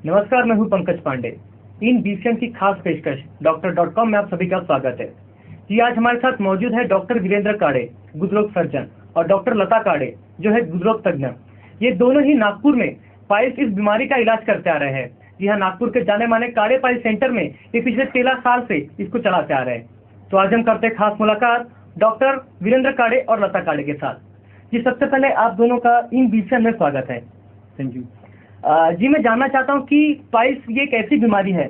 नमस्कार, मैं हूं पंकज पांडे। इन बीसीएम की खास पेशकश डॉक्टर.com में आप सभी का स्वागत है। जी, आज हमारे साथ मौजूद है डॉक्टर वीरेंद्र काड़े, गुदरोग सर्जन, और डॉक्टर लता काड़े, जो है गुदरोग तज्ञ। ये दोनों ही नागपुर में पाइल्स इस बीमारी का इलाज करते आ रहे हैं। जी हाँ, नागपुर के जाने माने काड़े पाइल्स सेंटर में ये पिछले 13 साल से इसको चलाते आ रहे हैं। तो आज हम करते हैं खास मुलाकात डॉक्टर वीरेंद्र काड़े और लता काड़े के साथ। जी, सबसे पहले आप दोनों का इन बीसीएम में स्वागत है। Thank you. जी, मैं जानना चाहता हूं कि पाइल्स ये एक ऐसी बीमारी है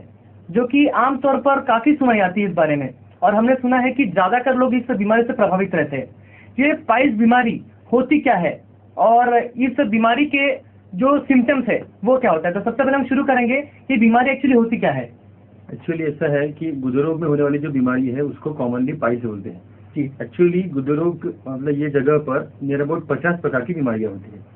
जो कि आमतौर पर काफी सुनाई आती है इस बारे में, और हमने सुना है कि ज्यादातर लोग इस बीमारी से प्रभावित रहते हैं। ये पाइल्स बीमारी होती क्या है और इस बीमारी के जो सिम्टम्स है वो क्या होता है? तो सबसे पहले हम शुरू करेंगे, ये बीमारी एक्चुअली होती क्या है? एक्चुअली ऐसा है कि गुदरोग में होने वाली जो बीमारी है उसको कॉमनली पाइल्स बोलते हैं। जी, एक्चुअली गुदरोग मतलब ये जगह पर नियर अबाउट 50 प्रकार की बीमारियां होती है।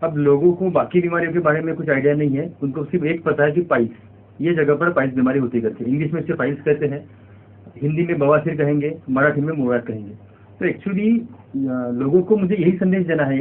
अब लोगों को बाकी बीमारियों के बारे में कुछ आइडिया नहीं है, उनको सिर्फ एक पता है कि पाइल्स ये जगह पर पाइल्स बीमारी होती करके। इंग्लिश में इसे पाइल्स कहते हैं, हिंदी में बवासीर कहेंगे, मराठी में मुवैर कहेंगे। तो एक्चुअली लोगों को मुझे यही संदेश देना है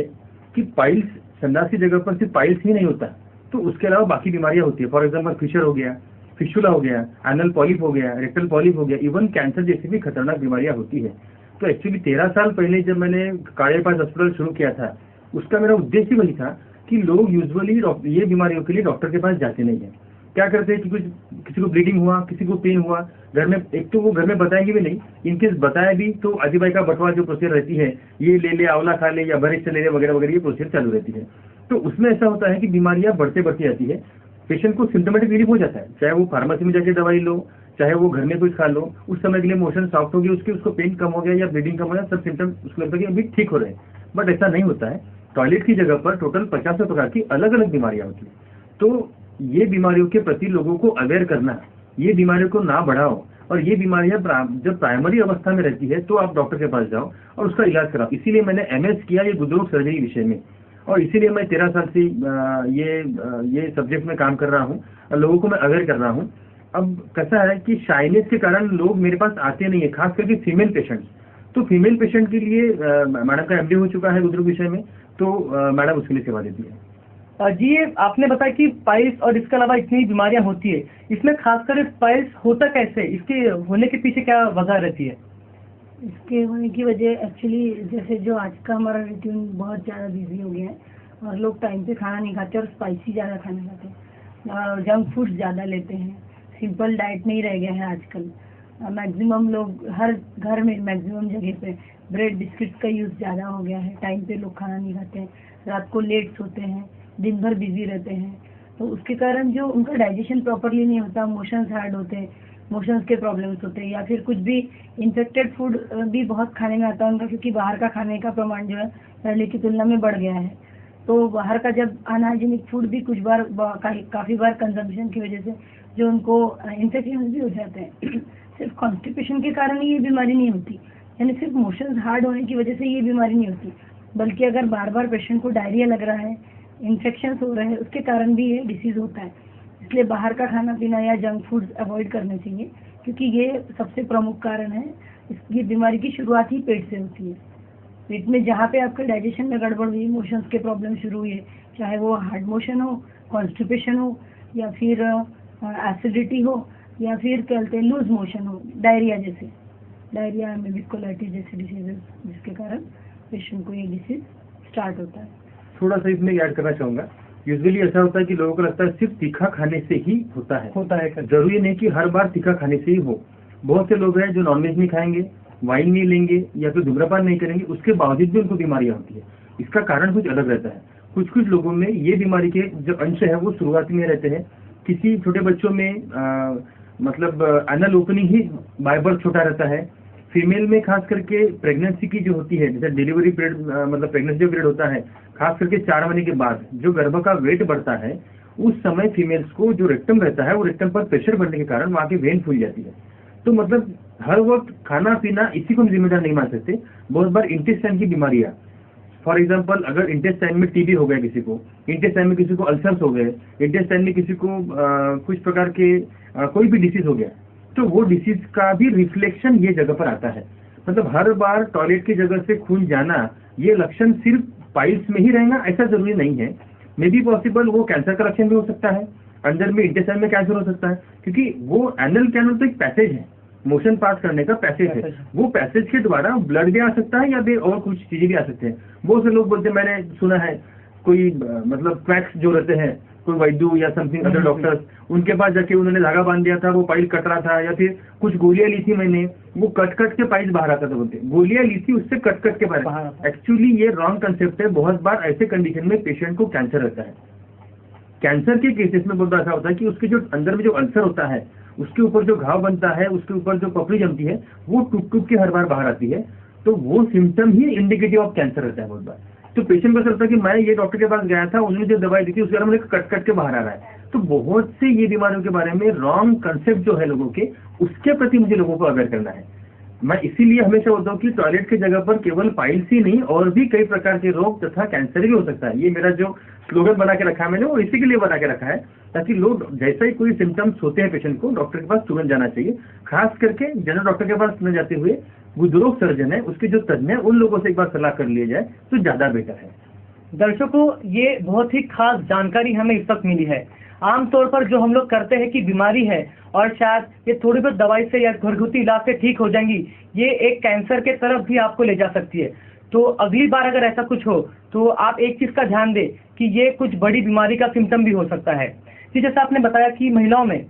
कि पाइल्स संडास की जगह पर सिर्फ पाइल्स ही नहीं होता, तो उसके अलावा बाकी बीमारियां होती है। फॉर एग्जाम्पल फिशर हो गया, फिशुला हो गया, एनल पॉलिप हो गया, रेक्टल पॉलिप हो गया, इवन कैंसर जैसी भी खतरनाक बीमारियां होती है। तो एक्चुअली 13 साल पहले जब मैंने काड़े पाइल्स हॉस्पिटल शुरू किया था, उसका मेरा उद्देश्य वही था कि लोग यूजुअली ये बीमारियों के लिए डॉक्टर के पास जाते नहीं है। क्या करते हैं कि कुछ किसी को ब्लीडिंग हुआ, किसी को पेन हुआ, घर में एक तो वो घर में बताएंगे भी नहीं, इनकेस बताया भी तो आजीबाई का बंटवारा जो प्रोसीजर रहती है, ये ले ले, आंवला खा ले या बरिश ले ले वगैरह वगैरह, ये प्रोसीजर चालू रहती है। तो उसमें ऐसा होता है कि बीमारियां बढ़ते बढ़ती जाती है। पेशेंट को सिम्टोमेटिक रिलीफ हो जाता है, चाहे वो फार्मेसी में जाके दवाई लो, चाहे वो घर में कुछ खा लो, उस समय के लिए मोशन सॉफ्ट हो गया, उसको पेन कम हो गया या ब्लीडिंग कम हो गया, सब सिम्टम उसको लगता है कि अभी ठीक हो रहे हैं। बट ऐसा नहीं होता है। टॉयलेट की जगह पर टोटल 50 प्रकार की अलग अलग बीमारियां होती है। तो ये बीमारियों के प्रति लोगों को अवेयर करना, ये बीमारियों को ना बढ़ाओ, और ये बीमारियां जब प्राइमरी अवस्था में रहती है तो आप डॉक्टर के पास जाओ और उसका इलाज कराओ। इसीलिए मैंने एमएस किया ये गुदरोग सर्जरी विषय में, और इसीलिए मैं 13 साल से ये सब्जेक्ट में काम कर रहा हूँ और लोगों को मैं अवेयर कर रहा हूँ। अब कैसा है कि शाइनेस के कारण लोग मेरे पास आते नहीं है, खास करके फीमेल पेशेंट्स। तो फीमेल पेशेंट के लिए मैडम का एमडी हो चुका है गुदरोग विषय में, तो मैडम उसके लिए सेवा देती है। जी, आपने बताया कि पाइल्स और इसके अलावा इतनी बीमारियां होती है, इसमें खासकर पाइल्स होता कैसे, इसके होने के पीछे क्या वजह रहती है? इसके होने की वजह एक्चुअली जैसे जो आज का हमारा रूटीन बहुत ज़्यादा बिजी हो गया है और लोग टाइम पे खाना नहीं खाते और स्पाइसी ज़्यादा खाना खाते हैं और जंक फूड ज़्यादा लेते हैं। सिंपल डाइट नहीं रह गया है आजकल। मैक्सिमम लोग हर घर में मैक्सिमम जगह पे ब्रेड बिस्किट का यूज़ ज़्यादा हो गया है। टाइम पे लोग खाना नहीं खाते हैं, रात को लेट सोते हैं, दिन भर बिजी रहते हैं। तो उसके कारण जो उनका डाइजेशन प्रॉपरली नहीं होता, मोशंस हार्ड होते हैं, मोशंस के प्रॉब्लम्स होते हैं, या फिर कुछ भी इन्फेक्टेड फूड भी बहुत खाने में आता है उनका, क्योंकि बाहर का खाने का प्रमाण जो है पहले की तुलना में बढ़ गया है। तो बाहर का जब अनहाइजीनिक फूड भी कुछ बार काफ़ी बार कंजम्पशन की वजह से जो उनको इन्फेक्शन भी हो जाते हैं। सिर्फ कॉन्स्टिपेशन के कारण ही ये बीमारी नहीं होती, यानी सिर्फ मोशंस हार्ड होने की वजह से ये बीमारी नहीं होती, बल्कि अगर बार बार पेशेंट को डायरिया लग रहा है, इन्फेक्शन हो रहे हैं, उसके कारण भी ये डिसीज होता है। इसलिए बाहर का खाना पीना या जंक फूड्स अवॉइड करने चाहिए, क्योंकि ये सबसे प्रमुख कारण है। ये बीमारी की शुरुआत ही पेट से होती है। पेट में जहाँ पे आपके डाइजेशन में गड़बड़ हुई, मोशंस के प्रॉब्लम शुरू हुई है, चाहे वो हार्ड मोशन हो, कॉन्स्टिपेशन हो, या फिर एसिडिटी हो, या फिर कहते हैं लूज मोशन हो, डायरिया में भी कोलाइटिस जैसे डिसीजेस, जिसके कारण पेशेंट को ये डिसीज स्टार्ट होता है। थोड़ा सा इसमें ऐड करना चाहूंगा। यूजुअली ऐसा होता है कि लोगों को लगता है सिर्फ तीखा खाने से ही होता है। जरूरी नहीं कि हर बार तीखा खाने से ही हो। बहुत से लोग हैं जो नॉनवेज नहीं खाएंगे, वाइन नहीं लेंगे या फिर धूम्रपान नहीं करेंगे, उसके बावजूद भी उनको बीमारियां होती है। इसका कारण कुछ अलग रहता है। कुछ लोगों में ये बीमारी के जो अंश है वो शुरुआती में रहते हैं। किसी छोटे बच्चों में मतलब anal opening he by birth छोटा रहता है। फीमेल में खास करके प्रेगनेंसी की जो होती है, जैसे डिलीवरी पीरियड मतलब प्रेगनेंसी पीरियड होता है, खास करके 4 महीने के बाद जो गर्भ का वेट बढ़ता है, उस समय फीमेल्स को जो रेक्टम रहता है वो रेक्टम पर प्रेशर बढ़ने के कारण वहाँ की वेन फूल जाती है। तो मतलब हर वक्त खाना पीना इसी को जिम्मेदार नहीं मान सकते। बहुत बार इंटेस्टाइन की बीमारियां, फॉर एग्जाम्पल अगर इंटेस्टाइन में टीबी हो गया, किसी को इंटेस्टाइन में किसी को अल्सर्स हो गए, इंटेस्टाइन में किसी को कुछ प्रकार के कोई भी डिसीज हो गया, तो वो डिसीज का भी रिफ्लेक्शन ये जगह पर आता है। मतलब हर बार टॉयलेट की जगह से खून जाना, ये लक्षण सिर्फ पाइल्स में ही रहेगा ऐसा जरूरी नहीं है। मे बी पॉसिबल वो कैंसर का लक्षण भी हो सकता है, अंदर में इंटेस्टाइन में कैंसर हो सकता है, क्योंकि वो एनल कैनल तो एक पैसेज है, मोशन पास करने का पैसेज है। वो पैसेज के द्वारा ब्लड भी आ सकता है या फिर और कुछ चीजें भी आ सकते हैं। बहुत से लोग बोलते हैं, मैंने सुना है कोई मतलब क्वैक्स जो रहते हैं, कोई वैद्य या समथिंग अदर डॉक्टर्स, उनके पास जाके उन्होंने धागा बांध दिया था, वो पाइल कट रहा था, या फिर कुछ गोलियां ली थी मैंने, वो कट कट के पाइल बाहर आता था। बोलते गोलियां ली थी उससे कट कट के बाहर। एक्चुअली ये रॉन्ग कंसेप्ट है। बहुत बार ऐसे कंडीशन में पेशेंट को कैंसर रहता है। कैंसर के केसेस में बहुत ऐसा होता है कि उसके जो अंदर में जो अल्सर होता है, उसके ऊपर जो घाव बनता है, उसके ऊपर जो पपड़ी जमती है, वो टूट टूट के हर बार बाहर आती है। तो वो symptom he indicative of cancer रहता है बहुत बार। तो पेशेंट को ऐसा लगता है कि मैं ये डॉक्टर के पास गया था, उन्होंने जो दवाई दी थी उसके बारे में कट कट के बाहर आ रहा है। तो बहुत से ये बीमारियों के बारे में रॉन्ग कंसेप्ट जो है लोगों के, उसके प्रति मुझे लोगों को अवेयर करना है। मैं इसीलिए हमेशा बोलता हूँ कि टॉयलेट की जगह पर केवल पाइल्स ही नहीं और भी कई प्रकार के रोग तथा कैंसर भी हो सकता है। ये मेरा जो स्लोगन बना के रखा है मैंने, वो इसी के लिए बना के रखा है, ताकि लोग जैसा ही कोई सिम्टम्स होते हैं पेशेंट को डॉक्टर के पास तुरंत जाना चाहिए। खास करके जनरल डॉक्टर के पास न जाते हुए गुदरोग सर्जन है, उसके जो तज्ञ है, उन लोगों से एक बार सलाह कर लिया जाए तो ज्यादा बेटर है। दर्शकों, ये बहुत ही खास जानकारी हमें इस वक्त मिली है। आमतौर पर जो हम लोग करते हैं कि बीमारी है और शायद ये थोड़ी बहुत दवाई से या घरगुती इलाज से ठीक हो जाएंगी, ये एक कैंसर के तरफ भी आपको ले जा सकती है। तो अगली बार अगर ऐसा कुछ हो तो आप एक चीज का ध्यान दें कि ये कुछ बड़ी बीमारी का सिम्टम भी हो सकता है। जी, जैसा आपने बताया कि महिलाओं में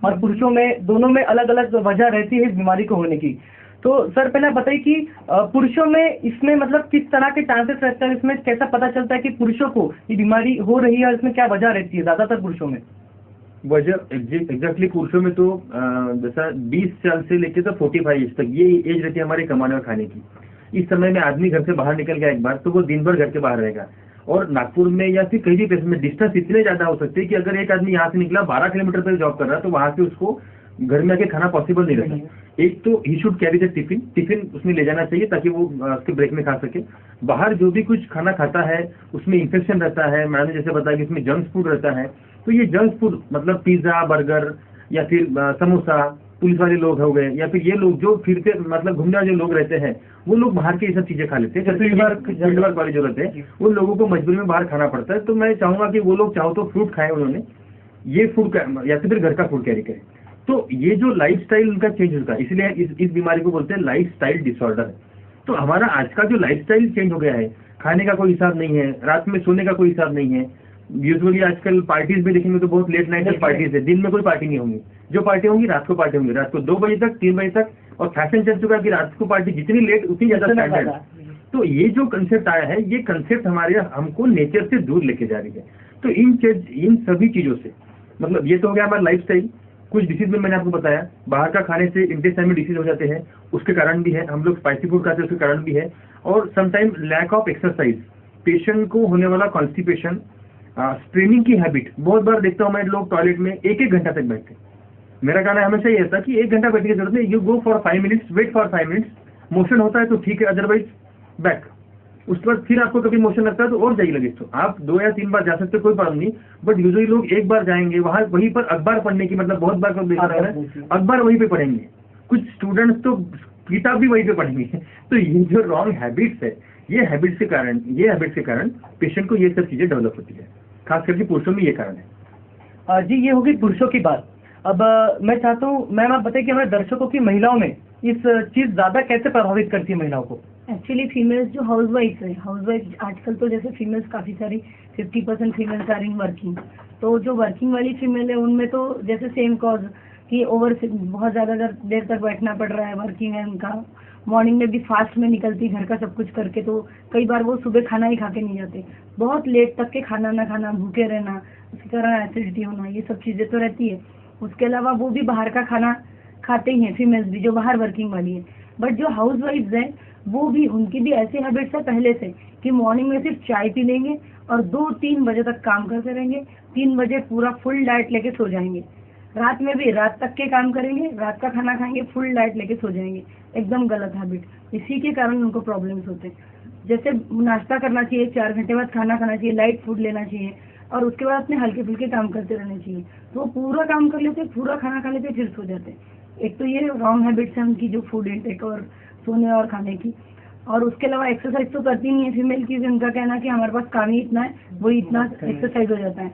और पुरुषों में दोनों में अलग अलग वजह रहती है इस बीमारी को होने की। तो सर पहले बताइए कि पुरुषों में इसमें मतलब किस तरह के चांसेस रहते हैं, इसमें कैसा पता चलता है कि पुरुषों को ये बीमारी हो रही है और इसमें क्या वजह रहती है ज्यादातर पुरुषों में? वजह एग्जैक्टली पुरुषों में तो जैसा 20 साल से लेके तो 45 एज तक ये एज रहती है हमारे कमाने और खाने की। इस समय में आदमी घर से बाहर निकल गया एक बार तो वो दिन भर घर के बाहर रहेगा। और नागपुर में या फिर कहीं भी प्लेस में डिस्टेंस इतने ज्यादा हो सकते हैं कि अगर एक आदमी यहाँ से निकला 12 किलोमीटर पर जॉब कर रहा है तो वहां से उसको घर में आके खाना पॉसिबल नहीं रहता। एक तो he should carry the tiffin उसमें ले जाना चाहिए ताकि वो उसके ब्रेक में खा सके। बाहर जो भी कुछ खाना खाता है उसमें इन्फेक्शन रहता है। मैंने जैसे बताया कि इसमें जंक फूड रहता है, तो ये जंक फूड मतलब पिज्जा, बर्गर या फिर समोसा, पुलिस वाले लोग हो गए या फिर ये लोग जो फिरते मतलब घूमने वाले लोग रहते हैं, वो लोग बाहर के ये सब चीजें खा लेते हैं। जैसे फील्ड वर्क वाले जो रहते हैं उन लोगों को मजबूरी में बाहर खाना पड़ता है। तो मैं चाहूंगा कि वो लोग चाहो तो फ्रूट खाएं, उन्होंने ये फूड या फिर घर का फूड कैरी करें। तो ये जो लाइफस्टाइल उनका चेंज होता है, इसलिए इस बीमारी को बोलते हैं लाइफस्टाइल डिसऑर्डर है। तो हमारा आज का जो लाइफस्टाइल चेंज हो गया है, खाने का कोई हिसाब नहीं है, रात में सोने का कोई हिसाब नहीं है। यूजुअली आजकल पार्टीज में देखेंगे तो बहुत लेट नाइट तक पार्टीज है, दिन में कोई पार्टी नहीं होंगी। जो पार्टी होंगी रात को पार्टी होंगी, रात को 2 बजे तक 3 बजे तक। और फैशन चल चुका है कि रात को पार्टी जितनी लेट उतनी ज्यादा स्टैंडर्ड। तो ये जो कंसेप्ट आया है, ये कंसेप्ट हमारे हमको नेचर से दूर लेके जा रही है। तो इन सभी चीजों से मतलब ये तो हो गया हमारा लाइफस्टाइल। कुछ डिसीज में मैंने आपको बताया, बाहर का खाने से इंटेस्टाइन में डिसीज हो जाते हैं, उसके कारण भी है। हम लोग स्पाइसी फूड खाते हैं, उसके कारण भी है। और sometime lack of exercise, patient को होने वाला कॉन्स्टिपेशन, स्ट्रेनिंग की हैबिट। बहुत बार देखता हूँ मैं लोग टॉयलेट में 1-1 घंटा तक बैठते। मेरा कहना हमेशा ये था कि 1 घंटा बैठने की जरूरत नहीं, you go for 5 minutes, wait for 5 minutes. Motion होता है तो ठीक है, अदरवाइज बैक। उसके बाद फिर आपको कभी मोशन लगता है तो और जाइए लगे, तो आप 2 या 3 बार जा सकते हो, कोई प्रॉब्लम नहीं। बट यूजुअली लोग 1 बार जाएंगे, वहां वहीं पर अखबार पढ़ने की मतलब बहुत बार अखबार वहीं पे पढ़ेंगे। कुछ स्टूडेंट्स तो किताब भी वहीं पे पढ़ेंगे। तो ये जो रॉन्ग हैबिट्स है, ये हैबिट्स के कारण पेशेंट को ये सब चीजें डेवलप होती है। खास करके पुरुषों में ये कारण है। जी, ये होगी पुरुषों की बात। अब मैं चाहता हूँ मैम आप बताइए कि हमारे दर्शकों की महिलाओं में इस चीज ज्यादा कैसे प्रभावित करती है महिलाओं को? एक्चुअली फीमेल्स जो हाउसवाइफ है, हाउसवाइफ आजकल तो जैसे फीमेल्स काफी सारी 50% फीमेल्स आर इन वर्किंग। तो जो वर्किंग वाली फीमेल है उनमें तो जैसे सेम कॉज कि बहुत ज्यादा देर तक बैठना पड़ रहा है, वर्किंग है उनका, मॉर्निंग में भी फास्ट में निकलती घर का सब कुछ करके, तो कई बार वो सुबह खाना ही खा के नहीं जाते, बहुत लेट तक के खाना ना खाना, भूखे रहना, उसके कारण एसिडिटी होना, ये सब चीजें तो रहती है। उसके अलावा वो भी बाहर का खाना खाते ही हैं, फीमेल्स भी जो बाहर वर्किंग वाली है। बट जो हाउस वाइफ्स हैं वो भी, उनकी भी ऐसी हैबिट्स है पहले से कि मॉर्निंग में सिर्फ चाय पी लेंगे और 2-3 बजे तक काम करते रहेंगे, 3 बजे पूरा फुल डाइट लेके सो जाएंगे। रात में भी रात तक के काम करेंगे, रात का खाना खाएंगे, फुल डाइट लेके सो जाएंगे। एकदम गलत हैबिट। इसी के कारण उनको प्रॉब्लम्स होते हैं। जैसे नाश्ता करना चाहिए, 4 घंटे बाद खाना खाना चाहिए, लाइट फूड लेना चाहिए और उसके बाद अपने हल्के फुल्के काम करते रहने चाहिए। तो वो पूरा काम कर लेते, पूरा खाना खा लेते, फिर सो जाते। एक तो ये रॉन्ग हैबिट्स है उनकी, जो फूड इंटेक और सोने और खाने की। और उसके अलावा एक्सरसाइज तो करती नहीं है फीमेल की, उनका कहना कि हमारे पास काम ही इतना है, वही इतना एक्सरसाइज हो जाता है।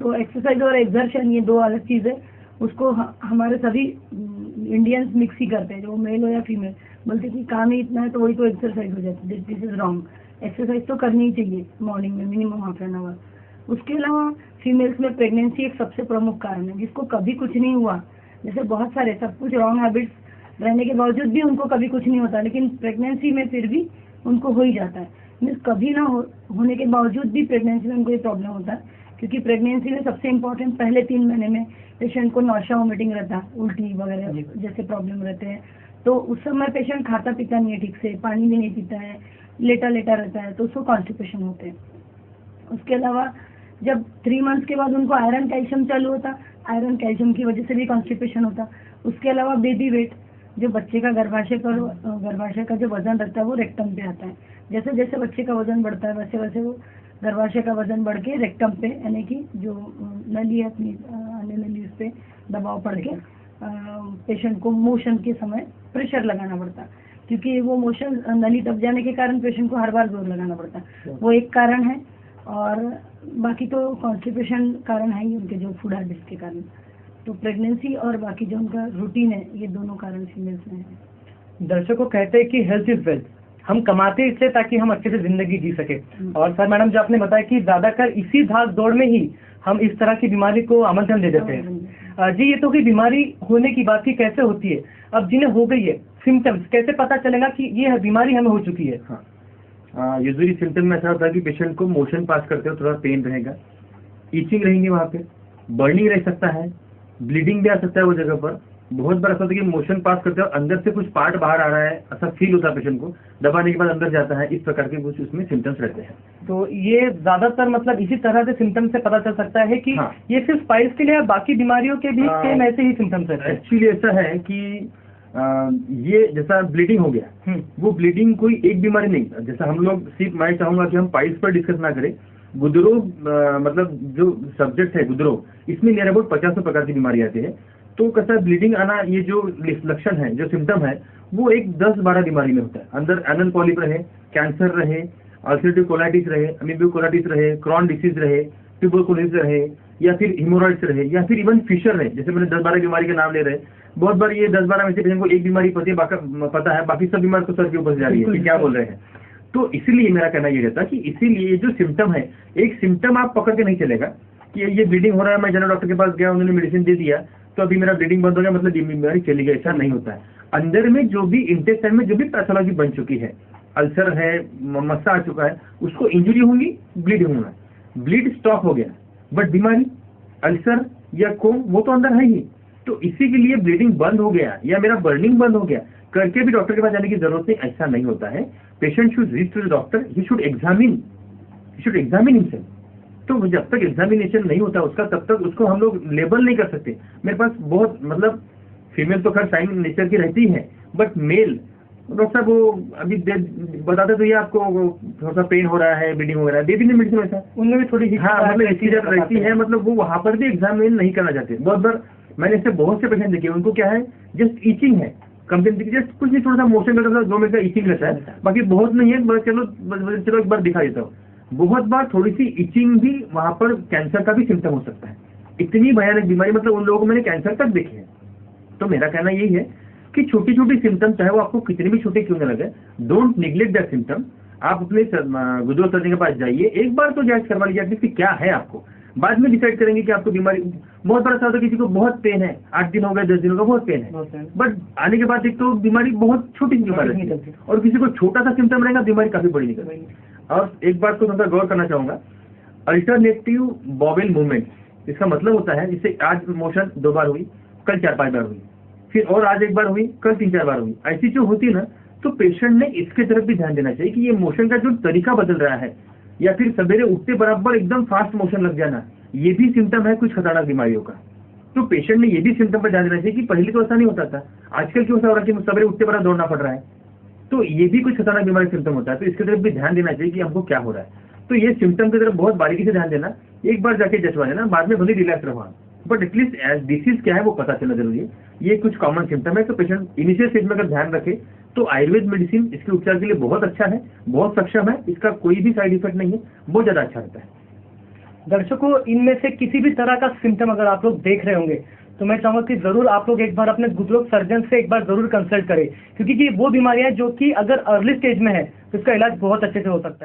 तो एक्सरसाइज और एक्सर्शन ये दो अलग चीज़ है। उसको हमारे सभी इंडियंस मिक्स ही करते हैं, जो मेल हो या फीमेल, बोलते कि काम ही इतना है तो वही तो एक्सरसाइज हो जाती है। This is wrong. एक्सरसाइज तो करनी ही चाहिए मॉर्निंग में मिनिमम हाफ एन आवर। उसके अलावा फीमेल्स में प्रेगनेंसी एक सबसे प्रमुख कारण है, जिसको कभी कुछ नहीं हुआ। जैसे बहुत सारे सब कुछ रॉन्ग हैबिट्स रहने के बावजूद भी उनको कभी कुछ नहीं होता, लेकिन प्रेगनेंसी में फिर भी उनको हो ही जाता है। मीन्स कभी ना होने के बावजूद भी प्रेगनेंसी में उनको ये प्रॉब्लम होता है, क्योंकि प्रेगनेंसी में सबसे इम्पोर्टेंट पहले 3 महीने में पेशेंट को नौशा वोमिटिंग रहता है, उल्टी वगैरह जैसे प्रॉब्लम रहते हैं। तो उस समय पेशेंट खाता पीता नहीं है ठीक से, पानी भी नहीं पीता है, लेटा लेटा रहता है, तो उसको कॉन्स्टिपेशन होते हैं। उसके अलावा जब 3 मंथ्स के बाद उनको आयरन कैल्शियम चालू होता, आयरन कैल्शियम की वजह से भी कॉन्स्टिपेशन होता। उसके अलावा बेबी वेट, जो बच्चे का गर्भाशय का जो वजन रहता है वो रेक्टम पे आता है। जैसे जैसे बच्चे का वजन बढ़ता है वैसे वैसे वो गर्भाशय का वजन बढ़ के रेक्टम पे, यानी कि जो नली है अपनी आने नली, उस पे दबाव पड़ के पेशेंट को मोशन के समय प्रेशर लगाना पड़ता है, क्योंकि वो मोशन नली दब जाने के कारण पेशेंट को हर बार जोर लगाना पड़ता है। वो एक कारण है, और बाकी तो कॉन्स्टिपेशन कारण है ही उनके जो फूड हैबिट्स के कारण। तो प्रेगनेंसी और बाकी जो उनका रूटीन है, ये दोनों कारण फीमेल्स में है। दर्शकों कहते हैं कि हेल्थ इज वेल्थ, हम कमाते हैं इससे ताकि हम अच्छे से जिंदगी जी सके। और सर मैडम जो आपने बताया कि ज्यादातर इसी भाग दौड़ में ही हम इस तरह की बीमारी को आमंत्रण दे देते हैं। जी ये तो कि बीमारी होने की बात ही कैसे होती है, अब जिन्हें हो गई है सिम्टम्स कैसे पता चलेगा कि ये बीमारी हमें हो चुकी है? यूजुअली सिम्टम में ऐसा होता है कि पेशेंट को मोशन पास करते हो थोड़ा पेन रहेगा, ईचिंग रहेंगे, वहाँ पे बर्निंग रह सकता है, ब्लीडिंग भी आ सकता है वो जगह पर। बहुत बार ऐसा होता है कि मोशन पास करते हो अंदर से कुछ पार्ट बाहर आ रहा है, ऐसा फील होता है पेशेंट को, दबाने के बाद अंदर जाता है। इस प्रकार के कुछ उसमें सिम्टम्स रहते हैं। तो ये ज्यादातर मतलब इसी तरह से सिम्टम्स से पता चल सकता है कि हाँ। ये सिर्फ पाइल्स के लिए बाकी बीमारियों के भी सेम ऐसे ही सिम्टम्स रहते हैं? एक्चुअली ऐसा है कि ये जैसा ब्लीडिंग हो गया, वो ब्लीडिंग कोई एक बीमारी नहीं। जैसा हम लोग सिर्फ, मैं चाहूंगा कि हम पाइल्स पर डिस्कस ना करें, गुदरोग मतलब जो सब्जेक्ट है गुदरोग, इसमें नियर अबाउट 50 प्रकार की बीमारी आती है। तो कैसा ब्लीडिंग आना, ये जो लक्षण है, जो सिम्टम है, वो एक 10-12 बीमारी में होता है। अंदर एनल पॉलिप रहे, कैंसर रहे, अल्सरेटिव कोलाइटिस रहे, अमीबियो कोलाइटिस रहे, क्रॉन डिसीज रहे, ट्यूबरकुलोसिस रहे, या फिर हिमोरॉइड्स रहे, या फिर इवन फिशर रहे। जैसे मैंने 10-12 बीमारी के नाम ले रहे, बहुत बार ये 10-12 में से पेशेंट को एक बीमारी पता है, बाकी सब बीमारी तो सर के ऊपर जा रही है कि क्या बोल रहे हैं। तो इसीलिए मेरा कहना ये रहता है कि इसीलिए जो सिम्टम है, एक सिम्टम आप पकड़ के नहीं चलेगा कि ये ब्लीडिंग हो रहा है, मैं जनरल डॉक्टर के पास गया, उन्होंने मेडिसिन दे दिया तो अभी मेरा ब्लीडिंग बंद हो गया, मतलब ये बीमारी चली गई, ऐसा नहीं होता है। अंदर में जो भी इंटेस्टाइन में जो भी पैथोलॉजी बन चुकी है, अल्सर है, मस्सा आ चुका है, उसको इंजरी होंगी, ब्लीडिंग होगा, ब्लीड स्टॉप हो गया, बट बीमारी अल्सर या कोम वो तो अंदर है ही। तो इसी के लिए ब्लीडिंग बंद हो गया या मेरा बर्निंग बंद हो गया करके भी डॉक्टर के पास जाने की जरूरत नहीं, ऐसा नहीं होता है। Patient should reach to the doctor, he should examine himself. तो जब तक एग्जामिनेशन नहीं होता उसका, तब तक उसको हम लोग लेबल नहीं कर सकते। मेरे पास बहुत मतलब फीमेल तो खैर साइन नेचर की रहती है, बट मेल डॉक्टर साहब वो अभी बताते तो ये आपको थोड़ा सा पेन हो रहा है, ब्लीडिंग हो रहा है, दे देंगे मेडिसिन, वैसा उनमें भी थोड़ी मतलब ऐसी चीज रहती है, मतलब वो वहां पर भी एग्जामिन नहीं करना चाहते। बहुत बार मैंने इससे बहुत से पेशेंट देखे, उनको क्या है, जस्ट ईचिंग है, कंप्लेन जस्ट कुछ नहीं, थोड़ा सा मोशन करता है, 2 मिनट का ईचिंग रहता है, बाकी बहुत नहीं है, चलो एक बार दिखा देता हूँ। बहुत बार थोड़ी सी इचिंग भी वहां पर कैंसर का भी सिम्टम हो सकता है। इतनी भयानक बीमारी, मतलब उन लोगों को मैंने कैंसर तक देखे हैं। तो मेरा कहना यही है कि छोटी छोटी सिम्टम, चाहे वो आपको कितने भी छोटे क्यों न लगे, डोंट निग्लेक्ट दैट सिम्टम। आप अपने गुदरो सर्जन के पास जाइए, एक बार तो जांच करवा लीजिए कि क्या है आपको, बाद में डिसाइड करेंगे कि आपको बीमारी। बहुत बड़ा सा होता है, किसी को बहुत पेन है, 8 दिन हो गए, 10 दिन का बहुत पेन है, बट आने के बाद एक तो बीमारी बहुत छोटी बीमारी है, और किसी को छोटा सा सिम्टम रहेगा, बीमारी काफी बड़ी निकलेगी। और एक बात को थोड़ा गौर करना चाहूंगा, अल्टरनेटिव बॉवेल मूवमेंट, इसका मतलब होता है जैसे आज मोशन 2 बार हुई, कल 4-5 बार हुई, फिर और आज 1 बार हुई, कल 3-4 बार हुई, ऐसी जो होती है ना, तो पेशेंट ने इसके तरफ भी ध्यान देना चाहिए कि ये मोशन का जो तरीका बदल रहा है, या फिर सवेरे उठते बराबर एकदम फास्ट मोशन लग जाना, ये भी सिम्टम है कुछ खतरनाक बीमारियों का। तो पेशेंट ने ये भी सिम्टम पर ध्यान देना चाहिए कि पहले तो ऐसा नहीं होता था, आजकल क्यों ऐसा हो रहा है कि सवेरे उठते बराबर दौड़ना पड़ रहा है, तो ये भी कुछ खतरनाक बीमारी सिम्टम होता है। तो इसकी तरफ भी ध्यान देना चाहिए कि हमको क्या हो रहा है। तो ये सिम्टम की तरफ बहुत बारीकी से ध्यान देना, एक बार जाके जचवा देना, बाद में भले रिलैक्स रहो, बट एटलीस्ट डिसीज क्या है वो पता चलना जरूरी है। ये कुछ कॉमन सिम्टम है, तो पेशेंट इनिशियल स्टेज में अगर ध्यान रखे तो आयुर्वेद मेडिसिन इसके उपचार के लिए बहुत अच्छा है, बहुत सक्षम है, इसका कोई भी साइड इफेक्ट नहीं है, बहुत ज्यादा अच्छा रहता है। दर्शकों, इनमें से किसी भी तरह का सिम्टम अगर आप लोग देख रहे होंगे तो मैं चाहूंगा कि जरूर आप लोग एक बार अपने गुदरोग सर्जन से एक बार जरूर कंसल्ट करें, क्योंकि ये वो बीमारियां हैं जो कि अगर अर्ली स्टेज में है तो इसका इलाज बहुत अच्छे से हो सकता है।